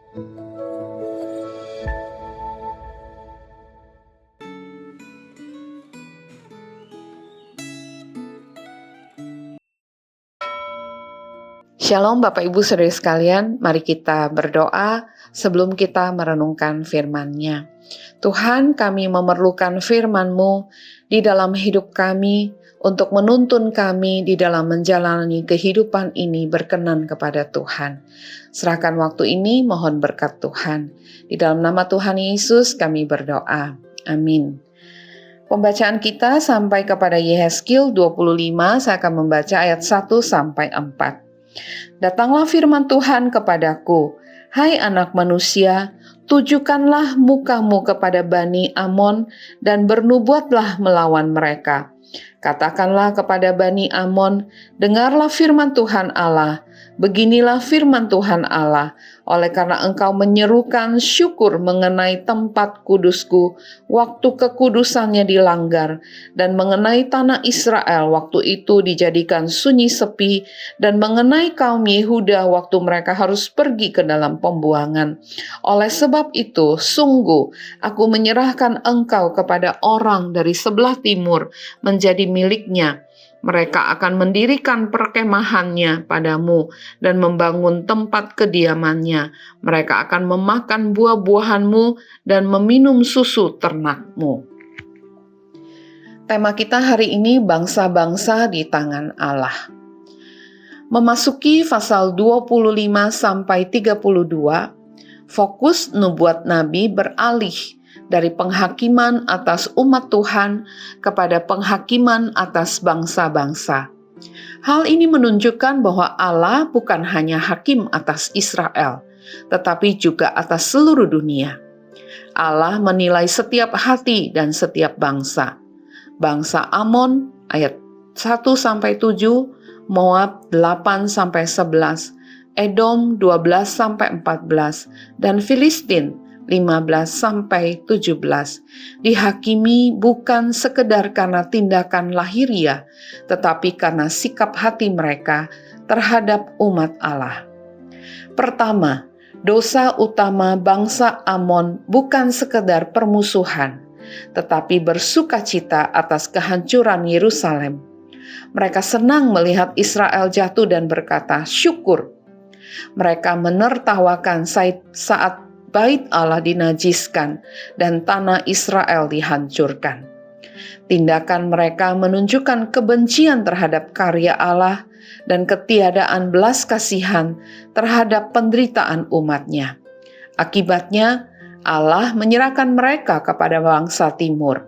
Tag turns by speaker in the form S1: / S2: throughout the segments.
S1: Shalom Bapak Ibu Saudara sekalian, mari kita berdoa sebelum kita merenungkan firman-Nya. Tuhan, kami memerlukan firman-Mu di dalam hidup kami untuk menuntun kami di dalam menjalani kehidupan ini berkenan kepada Tuhan. Serahkan waktu ini, mohon berkat Tuhan. Di dalam nama Tuhan Yesus kami berdoa. Amin. Pembacaan kita sampai kepada Yehezkiel 25, saya akan membaca ayat 1 sampai 4. Datanglah firman Tuhan kepadaku, hai anak manusia, tujukanlah mukamu kepada Bani Amon dan bernubuatlah melawan mereka. Katakanlah kepada Bani Amon, dengarlah firman Tuhan Allah. Beginilah firman Tuhan Allah, oleh karena engkau menyerukan syukur mengenai tempat kudusku, waktu kekudusannya dilanggar, dan mengenai tanah Israel waktu itu dijadikan sunyi sepi, dan mengenai kaum Yehuda waktu mereka harus pergi ke dalam pembuangan. Oleh sebab itu, sungguh aku menyerahkan engkau kepada orang dari sebelah timur menjadi miliknya. Mereka akan mendirikan perkemahannya padamu dan membangun tempat kediamannya. Mereka akan memakan buah-buahanmu dan meminum susu ternakmu. Tema kita hari ini bangsa-bangsa di tangan Allah. Memasuki pasal 25 sampai 32, fokus nubuat Nabi beralih dari penghakiman atas umat Tuhan kepada penghakiman atas bangsa-bangsa. Hal ini menunjukkan bahwa Allah bukan hanya hakim atas Israel, tetapi juga atas seluruh dunia. Allah menilai setiap hati dan setiap bangsa. Bangsa Amon ayat 1-7, Moab 8-11, Edom 12-14, dan Filistin 15-17 dihakimi bukan sekedar karena tindakan lahiriah, tetapi karena sikap hati mereka terhadap umat Allah. Pertama, dosa utama bangsa Amon bukan sekedar permusuhan, tetapi bersukacita atas kehancuran Yerusalem. Mereka senang melihat Israel jatuh dan berkata, "Syukur." Mereka menertawakan saat Bait Allah dinajiskan dan tanah Israel dihancurkan. Tindakan mereka menunjukkan kebencian terhadap karya Allah dan ketiadaan belas kasihan terhadap penderitaan umatnya. Akibatnya, Allah menyerahkan mereka kepada bangsa timur.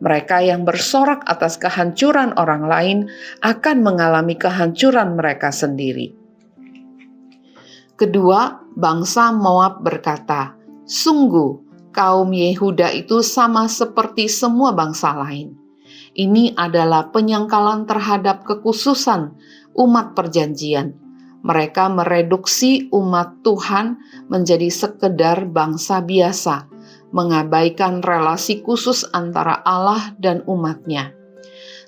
S1: Mereka yang bersorak atas kehancuran orang lain akan mengalami kehancuran mereka sendiri. Kedua, bangsa Moab berkata, "Sungguh, kaum Yehuda itu sama seperti semua bangsa lain." Ini adalah penyangkalan terhadap kekhususan umat perjanjian. Mereka mereduksi umat Tuhan menjadi sekedar bangsa biasa, mengabaikan relasi khusus antara Allah dan umatnya.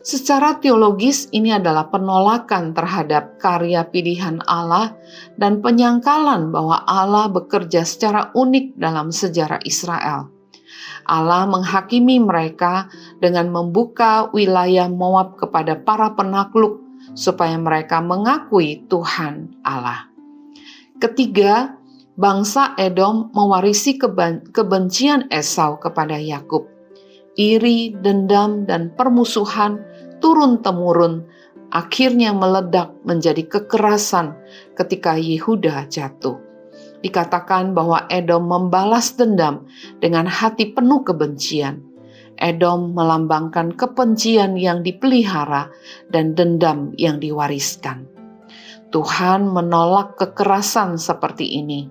S1: Secara teologis, ini adalah penolakan terhadap karya pilihan Allah dan penyangkalan bahwa Allah bekerja secara unik dalam sejarah Israel. Allah menghakimi mereka dengan membuka wilayah Moab kepada para penakluk supaya mereka mengakui Tuhan Allah. Ketiga, bangsa Edom mewarisi kebencian Esau kepada Yakub. Iri, dendam, dan permusuhan turun-temurun akhirnya meledak menjadi kekerasan ketika Yehuda jatuh. Dikatakan bahwa Edom membalas dendam dengan hati penuh kebencian. Edom melambangkan kebencian yang dipelihara dan dendam yang diwariskan. Tuhan menolak kekerasan seperti ini.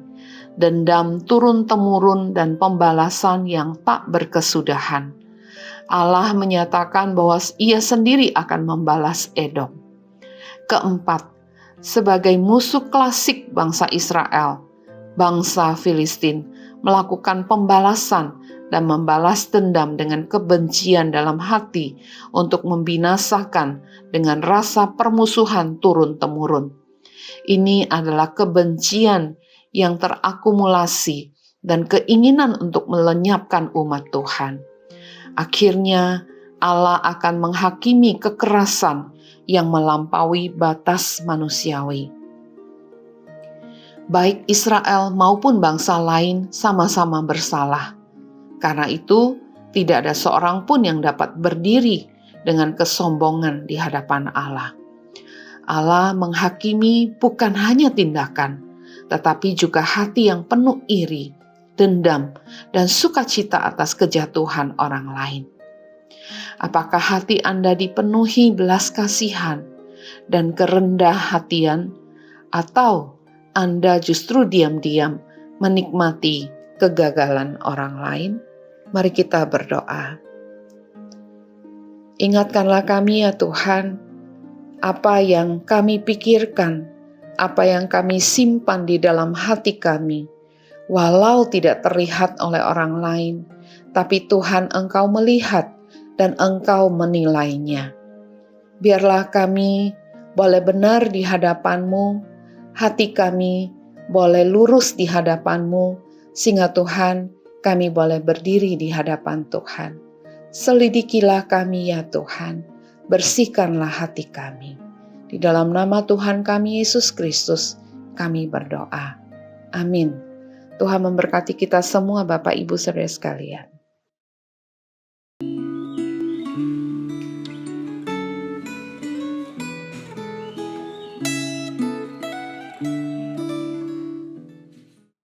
S1: Dendam turun-temurun dan pembalasan yang tak berkesudahan. Allah menyatakan bahwa Ia sendiri akan membalas Edom. Keempat, sebagai musuh klasik bangsa Israel, bangsa Filistin melakukan pembalasan dan membalas dendam dengan kebencian dalam hati untuk membinasakan dengan rasa permusuhan turun-temurun. Ini adalah kebencian yang terakumulasi dan keinginan untuk melenyapkan umat Tuhan. Akhirnya Allah akan menghakimi kekerasan yang melampaui batas manusiawi. Baik Israel maupun bangsa lain sama-sama bersalah. Karena itu, tidak ada seorang pun yang dapat berdiri dengan kesombongan di hadapan Allah. Allah menghakimi bukan hanya tindakan, tetapi juga hati yang penuh iri, dendam, dan sukacita atas kejatuhan orang lain. Apakah hati Anda dipenuhi belas kasihan dan kerendah hatian, atau Anda justru diam-diam menikmati kegagalan orang lain? Mari kita berdoa. Ingatkanlah kami ya Tuhan, apa yang kami pikirkan, apa yang kami simpan di dalam hati kami, walau tidak terlihat oleh orang lain, tapi Tuhan Engkau melihat dan Engkau menilainya. Biarlah kami boleh benar di hadapan-Mu, hati kami boleh lurus di hadapan-Mu, sehingga Tuhan kami boleh berdiri di hadapan Tuhan. Selidikilah kami ya Tuhan, bersihkanlah hati kami. Di dalam nama Tuhan kami Yesus Kristus, kami berdoa. Amin. Tuhan memberkati kita semua Bapak Ibu Saudara sekalian.